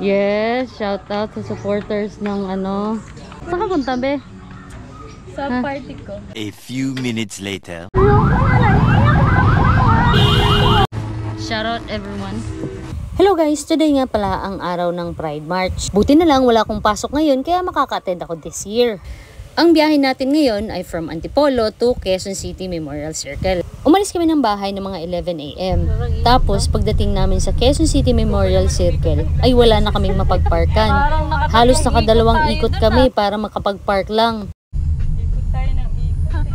Yes, shout out sa supporters ng ano. Saan ka punta, be? Sa party ko. A few minutes later. Shout out everyone. Hello guys, today nga pala ang araw ng Pride March. Buti na lang wala akong pasok ngayon kaya makaka-attend ako this year. Ang biyahe natin ngayon ay from Antipolo to Quezon City Memorial Circle. Umalis kami ng bahay ng mga 11 AM. Tapos pagdating namin sa Quezon City Memorial Circle ay wala na kaming mapagparkan. Halos nakadalawang ikot kami para makapag-park lang. Ikot tayo ng ikot.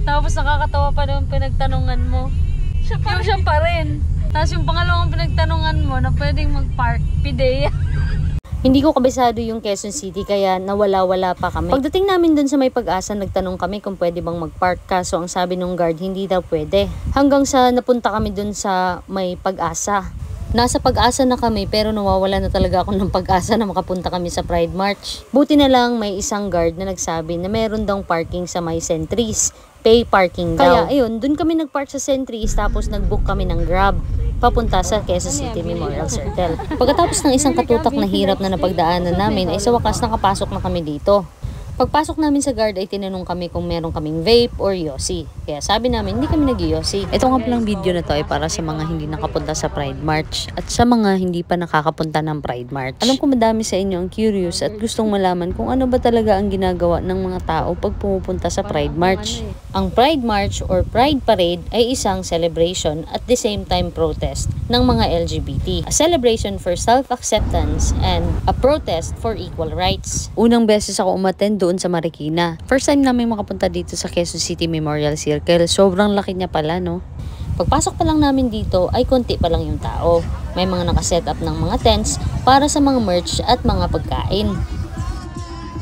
Tapos nakakatawa pa naman pinagtanungan mo. Siya pa rin. Tapos yung pangalawang pinagtanungan mo na pwedeng mag-park, Pidea. Hindi ko kabisado yung Quezon City kaya nawala-wala pa kami. Pagdating namin dun sa May Pag-asa, nagtanong kami kung pwede bang mag-park, kaso ang sabi nung guard hindi daw pwede. Hanggang sa napunta kami dun sa May Pag-asa. Nasa Pag-asa na kami pero nawawala na talaga ako ng pag-asa na makapunta kami sa Pride March. Buti na lang may isang guard na nagsabi na meron daw parking sa May Sentries. Pay parking daw. Kaya ayun, dun kami nag-park sa Sentries tapos nag-book kami ng Grab papunta sa Quezon City Memorial Circle. Pagkatapos ng isang katutak na hirap na napagdaanan namin ay sa wakas nakapasok na kami dito. Pagpasok namin sa guard ay tinanong kami kung meron kaming vape or yosi. Kaya sabi namin hindi kami nag-yosi. Ito nga palang video na to ay para sa mga hindi nakapunta sa Pride March at sa mga hindi pa nakakapunta ng Pride March. Alam ko madami sa inyo ang curious at gustong malaman kung ano ba talaga ang ginagawa ng mga tao pag pumupunta sa Pride March. Ang Pride March or Pride Parade ay isang celebration at the same time protest ng mga LGBT. A celebration for self-acceptance and a protest for equal rights. Unang beses ako umattend doon sa Marikina. First time namin makapunta dito sa Quezon City Memorial Circle. Sobrang laki niya pala, no? Pagpasok pa lang namin dito ay konti pa lang yung tao. May mga nakaset up ng mga tents para sa mga merch at mga pagkain.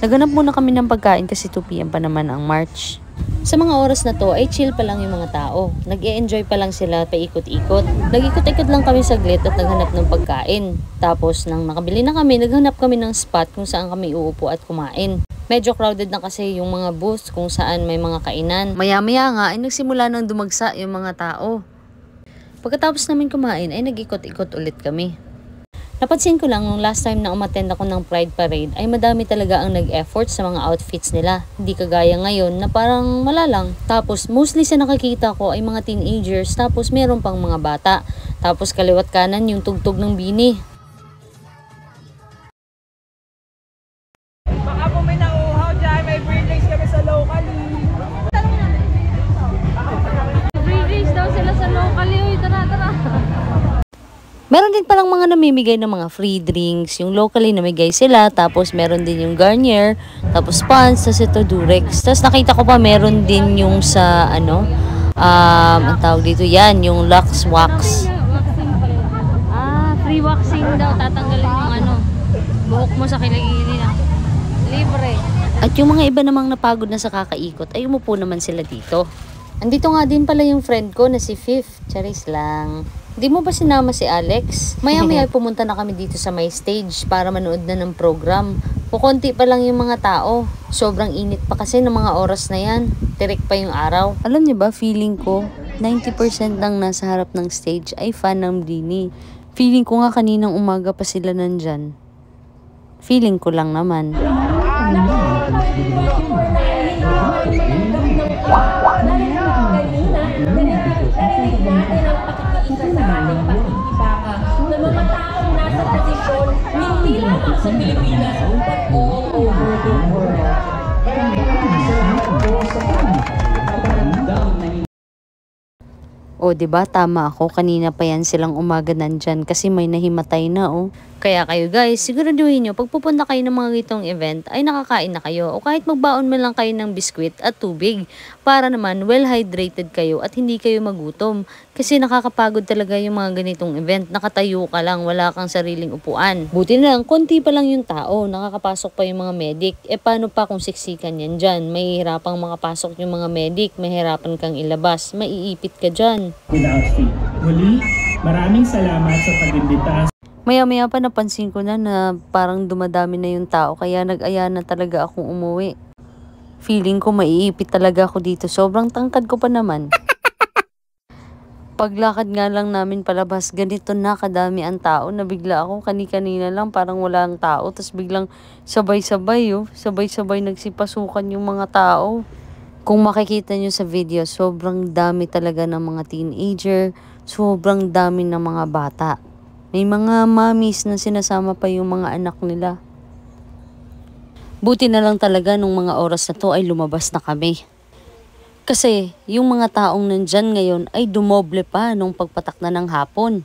Naganap muna kami ng pagkain kasi 2 PM pa naman ang march. Sa mga oras na to ay chill pa lang yung mga tao. Nag-e-enjoy pa lang sila paikot-ikot. Nag-ikot-ikot lang kami saglit at naghanap ng pagkain. Tapos nang nakabili na kami, naghanap kami ng spot kung saan kami uupo at kumain. Medyo crowded na kasi yung mga booths kung saan may mga kainan. Maya-maya nga ay nagsimula nang dumagsa yung mga tao. Pagkatapos namin kumain ay nag-ikot-ikot ulit kami. Napansin ko lang nung last time na umattend ako ng Pride Parade ay madami talaga ang nag-effort sa mga outfits nila. Hindi kagaya ngayon na parang malalang. Tapos mostly sa nakikita ko ay mga teenagers tapos meron pang mga bata. Tapos kaliwat kanan yung tugtog ng bini. Baka po may nauuhaw dyan, may free drinks kami sa locally. Free drinks daw sila sa locally. Uy, tara. Meron din palang mga namimigay ng mga free drinks. Yung locally namigay sila. Tapos meron din yung Garnier. Tapos Pons. Tapos ito Durex. Tapos nakita ko pa meron din yung sa ano. Ang tawag dito yan. Yung Lux Wax. Free waxing daw. Tatanggalin yung ano. Buhok mo sa kiligili na. Libre. At yung mga iba namang napagod na sa kakaikot ay umupo naman sila dito. Andito nga din pala yung friend ko na si Fifth. Charis lang. Di mo ba sinama si Alex? Maya-maya pumunta na kami dito sa may stage para manood na ng program. Kukunti pa lang yung mga tao. Sobrang init pa kasi ng mga oras na yan. Tirik pa yung araw. Alam niyo ba, feeling ko, 90% lang nasa harap ng stage ay fan ng Bini. Feeling ko nga kaninang umaga pa sila nandyan. Feeling ko lang naman. Isa sa ating pakikibaka ng mga taong nasa posisyon hindi lamang sa Pilipinas but all over the world. O, diba? Tama ako. Kanina pa yan silang umaga nandyan kasi may nahimatay na, oh. Kaya kayo guys, siguraduhin nyo, pag pupunta kayo ng mga gitong event, ay nakakain na kayo. O kahit magbaon man lang kayo ng biskwit at tubig. Para naman, well-hydrated kayo at hindi kayo magutom. Kasi nakakapagod talaga yung mga ganitong event. Nakatayo ka lang, wala kang sariling upuan. Buti na lang, konti pa lang yung tao. Nakakapasok pa yung mga medic. E paano pa kung siksikan yan dyan? May hirapang makapasok yung mga medic. May hirapan kang ilabas. Maiipit ka dyan. Without fee. Muli, maraming salamat sa pag-imbita. Maya-maya pa napansin ko na parang dumadami na yung tao kaya nag-aya na talaga akong umuwi. Feeling ko maiipit talaga ako dito. Sobrang tangkad ko pa naman. Paglakad nga lang namin palabas, ganito na kadami ang tao. Nabigla ako, kani-kanina lang parang walang tao. Tapos biglang sabay-sabay sabay-sabay nagsipasukan yung mga tao. Kung makikita nyo sa video, sobrang dami talaga ng mga teenager. Sobrang dami ng mga bata. May mga mommies na sinasama pa yung mga anak nila. Buti na lang talaga nung mga oras na to ay lumabas na kami. Kasi yung mga taong nandyan ngayon ay dumoble pa nung pagpatak na ng hapon.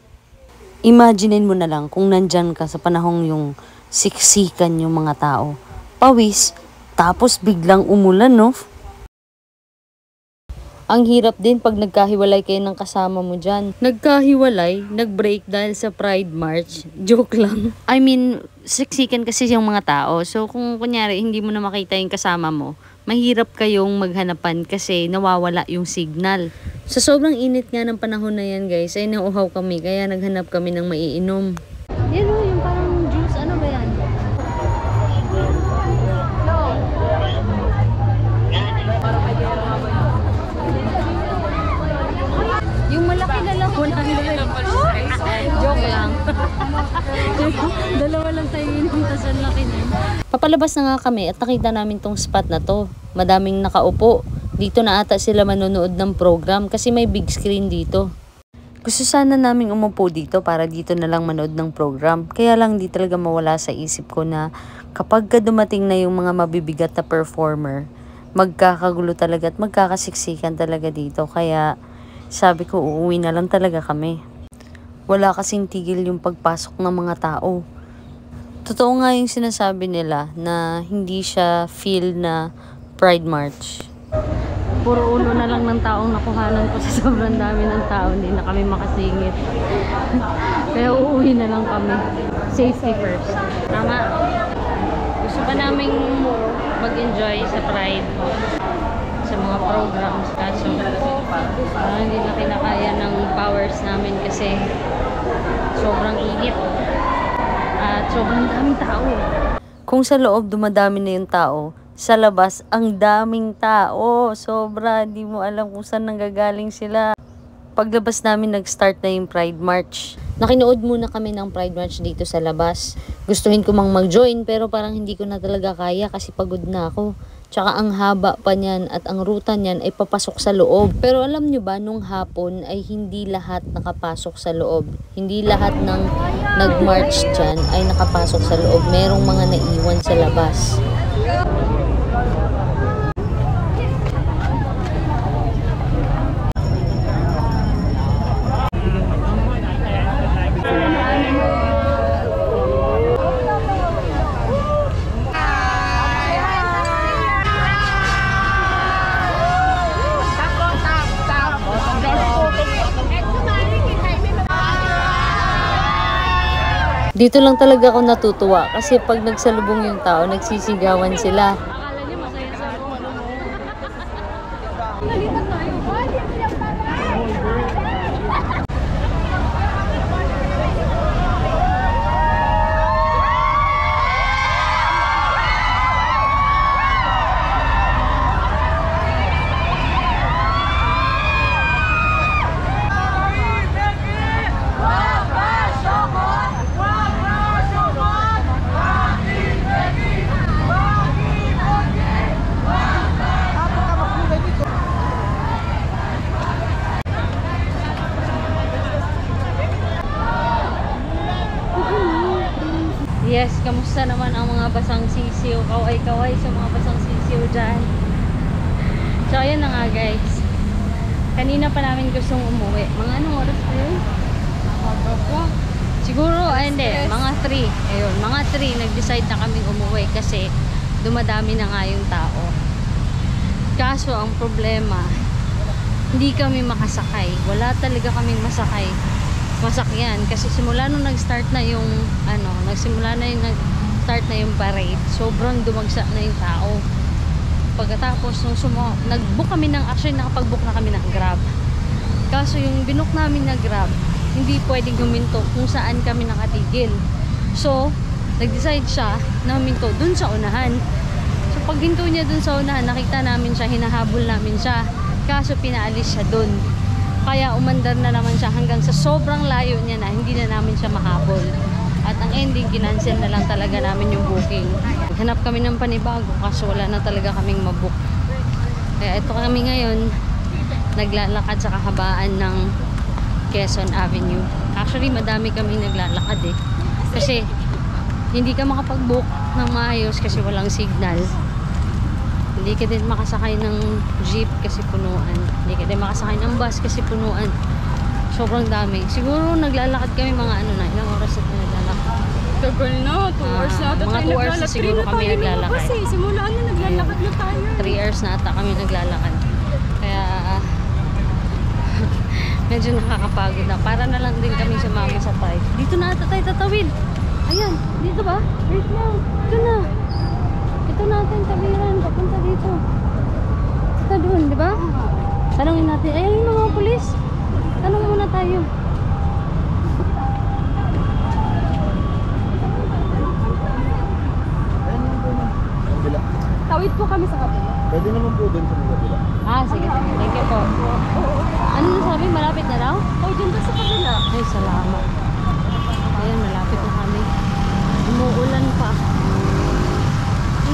Imaginein mo na lang kung nandyan ka sa panahong yung siksikan yung mga tao. Pawis, tapos biglang umulan, no? Ang hirap din pag nagkahiwalay kayo ng kasama mo dyan. Nagkahiwalay, nag-break dahil sa Pride March. Joke lang. I mean, siksikan kasi yung mga tao. So kung kunyari hindi mo na makita yung kasama mo, mahirap kayong maghanapan kasi nawawala yung signal. Sa sobrang init nga ng panahon na yan guys, ay nauuhaw kami kaya naghanap kami ng maiinom. Yan o, yung parang juice, ano ba yan? Yung malaki na lang, 100. Joke lang. Dalawa lang tayo inom, tas ang laki na. Papalabas na nga kami at nakita namin tong spot na to. Madaming nakaupo. Dito na ata sila manonood ng program kasi may big screen dito. Gusto sana naming umupo dito para dito na lang manood ng program. Kaya lang di talaga mawala sa isip ko na kapag dumating na yung mga mabibigat na performer, magkakagulo talaga at magkakasiksikan talaga dito. Kaya sabi ko uuwi na lang talaga kami. Wala kasing tigil yung pagpasok ng mga tao. Totoo nga yung sinasabi nila na hindi siya feel na Pride March. Puro ulo na lang ng taong nakuhanan ko sa sobrang dami ng tao. Hindi na kami makasingit. Kaya uuwi na lang kami. Safety first. Tama. Gusto pa naming mag-enjoy sa Pride. Sa mga programs. Kaso hindi na kinakaya ng powers namin kasi sobrang init. At sobrang daming tao. Kung sa loob dumadami na yung tao, sa labas ang daming tao. Sobra, di mo alam kung saan nanggagaling sila. Paglabas namin nag-start na yung Pride March. Nakinood muna kami ng Pride March dito sa labas. Gustuhin ko mang mag-join pero parang hindi ko na talaga kaya kasi pagod na ako. Tsaka ang haba pa niyan at ang ruta niyan ay papasok sa loob. Pero alam nyo ba, nung hapon ay hindi lahat nakapasok sa loob. Hindi lahat ng nag-march dyan ay nakapasok sa loob. Merong mga naiwan sa labas. Dito lang talaga ako natutuwa kasi pag nagsalubong yung tao, nagsisigawan sila. Akala niyo masaya sa ulo mo. Nalipat tayo. Yes, kamusta naman ang mga basang sisiw? Kaway-kaway sa mga basang sisiw dyan. So, ayan na nga guys. Kanina pa namin gustong umuwi. Mga anong oras pa yun? Siguro, hindi. Mga 3. Ayun, mga 3. Nag-decide na kaming umuwi kasi dumadami na nga yung tao. Kaso, ang problema, hindi kami makasakay. Wala talaga kaming masakyan kasi simula nung nag-start na yung nagsimula na yung nag-start na yung parade, sobrang dumagsa na yung tao. Pagkatapos nung nag-book kami ng, actually nakapag-book na kami ng Grab. Kaso yung binook namin na Grab, hindi pwedeng huminto kung saan kami nakatigil. So, nag-decide siya na huminto dun sa unahan. So, pag hinto niya dun sa unahan, nakita namin siya, hinahabol namin siya. Kaso pinaalis siya dun. Kaya umandar na naman siya hanggang sa sobrang layo niya na hindi na namin siya mahabol. At ang ending, kinancel na lang talaga namin yung booking. Hanap kami ng panibago kasi wala na talaga kaming mabook. Kaya ito kami ngayon, naglalakad sa kahabaan ng Quezon Avenue. Actually, madami kaming naglalakad eh. Kasi hindi ka makapag-book ng maayos kasi walang signal. Hindi ka din makasakay ng jeep kasi punuan. Hindi ka din makasakay ng bus kasi punuan. Sobrang dami. Siguro naglalakad kami mga ilang oras na naglalakad. Tagal na, 2 hours na ata mga tayo 2 hours naglalakad. siguro kami naglalakad. Kasi simulaan na naglalakad na tayo. 3 hours na ata kami naglalakad. Kaya medyo nakakapagod na. Para na lang din kami sumama sa drive. Dito na ata tayo tatawid. Ayan, dito ba? Wait lang. Ito na. Ito natin tabiran. Papunta dito. Ito doon, di ba? Tanungin natin. Ayan yung mga pulis. Tanong muna tayo. Tawid po kami sa kabila. Pwede naman po doon sa kabila. Sige. Thank you po. Ano nasabi? Malapit na daw? Dyan ba sa kabila? Ay, salamat. Ayan, malapit na kami. Umuulan pa.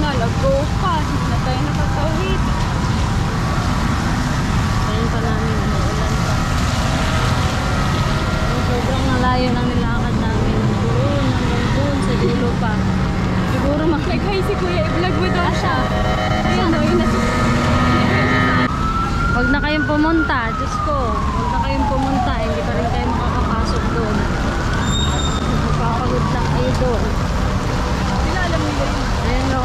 Nalago pa. Hindi na tayo nakatawid. Ayan pa namin, umuulan pa. Sobrang malayo ng nilakad namin. Doon, hanggang doon, sa dulo pa. Siguro Nag-hi si Kuya, i-vlog mo daw siya. Ayan o, yun na siya. Huwag na kayong pumunta, Diyos ko. Huwag na kayong pumunta, hindi pa rin kayo makakapasok doon. Magpapagod lang kayo doon. Kilala mo yun. Ayan o.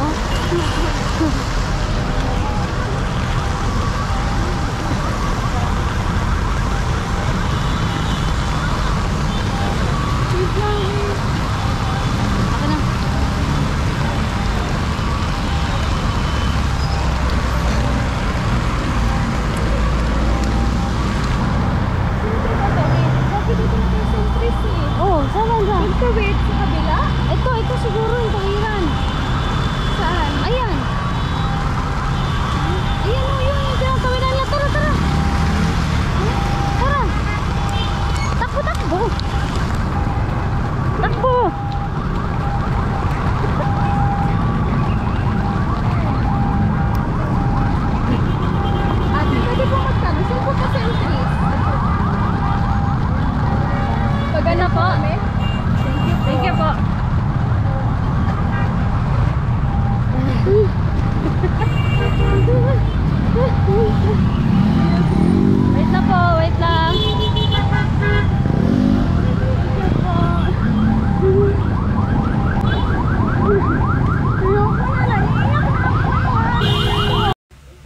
Wait lang eh. Ako na. Sabi dito na tayo sa entries eh. Oh, saan ba? Magtawid sa kabila? Ito siguro yung tahiran. Saan? Ayan. Ayan o, yun yung tinatawiran niya. Tara. Tara. Takbo. Takbo. Ate, pwede po magtanong. Saan po pa sa entries? Pagana po kami? Thank you po. Wait na po, wait lang.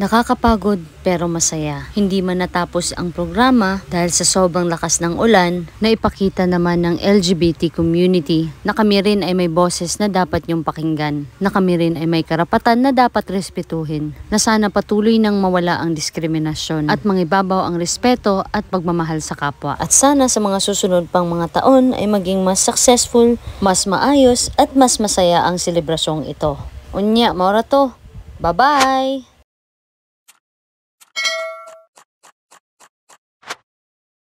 Nakakapagod pero masaya. Hindi man natapos ang programa dahil sa sobrang lakas ng ulan, na ipakita naman ng LGBT community na kami rin ay may boses na dapat niyong pakinggan, na kami rin ay may karapatan na dapat respetuhin, na sana patuloy nang mawala ang diskriminasyon at mangibabaw ang respeto at pagmamahal sa kapwa. At sana sa mga susunod pang mga taon ay maging mas successful, mas maayos at mas masaya ang selebrasyong ito. Unya, maura to. Bye-bye!